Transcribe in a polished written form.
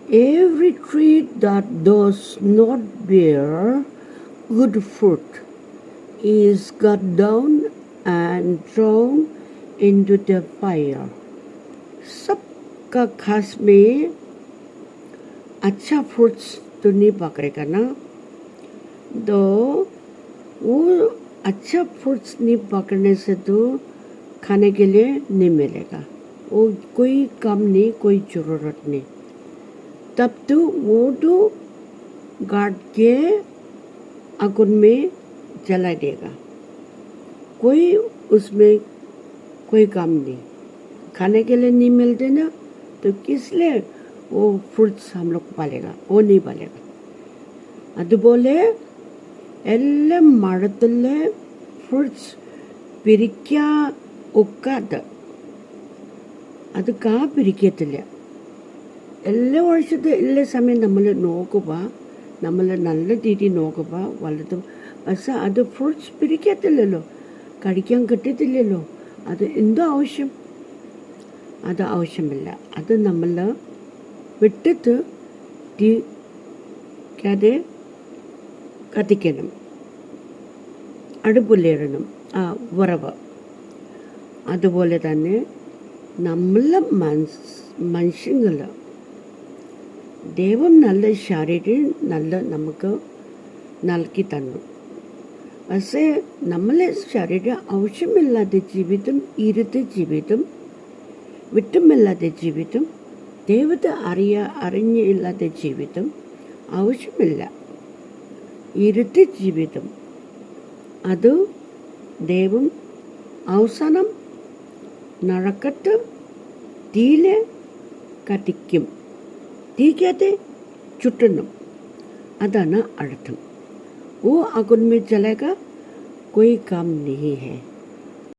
Every tree that does not bear good fruit is cut down and thrown into the fire. सबका खास में अच्छा fruits तो नहीं पकड़ेगा ना, तो वो अच्छा फ्रूट्स नहीं पकड़ने से तो खाने के लिए नहीं मिलेगा, वो कोई काम नहीं, कोई ज़रूरत नहीं, तब तो वो तो काट के आग में जला देगा, कोई उसमें कोई काम नहीं, खाने के लिए नहीं मिलते ना, तो किस लिए वो फ्रूट्स हम लोग पालेगा, वो नहीं पालेगा. അതുപോലെ എല്ലാ മരത്തിലെ ഫ്രൂട്ട്സ് പിരിക്കാൻ ഒക്കാത്ത, അത് കാ പിരിക്കത്തില്ല. എല്ലാ വർഷത്തെ എല്ലാ സമയം നമ്മൾ നോക്കുക, നമ്മൾ നല്ല രീതിയിൽ നോക്കുക വലുതും, പക്ഷെ അത് ഫ്രൂട്ട്സ് പിരിക്കത്തില്ലല്ലോ, കഴിക്കാൻ കിട്ടത്തില്ലല്ലോ. അത് എന്തോ ആവശ്യം, അത് ആവശ്യമില്ല. അത് നമ്മൾ വിട്ടിട്ട് തീക്കാതെ കത്തിക്കണം, അടുപ്പിലിടണം ആ വിറവ്. അതുപോലെ തന്നെ നമ്മളെ മനുഷ്യങ്ങൾ ദൈവം നല്ല ശരീരം നല്ല നമുക്ക് നൽകി തന്നു, പക്ഷേ നമ്മളെ ശരീരം ആവശ്യമില്ലാത്ത ജീവിതം, ഇരുത്ത ജീവിതം, വിട്ടുമില്ലാത്ത ജീവിതം, ദൈവത്തെ അറിഞ്ഞില്ലാത്ത ജീവിതം ആവശ്യമില്ല. ഇരുത്ത ജീവിതം അത് ദൈവം അവസാനം നരകത്ത് തീയിൽ കത്തിക്കും, തീക്കകത്ത് ചുട്ടണം, അതാണ് അർത്ഥം. वो आग में जलेगा, कोई काम नहीं है.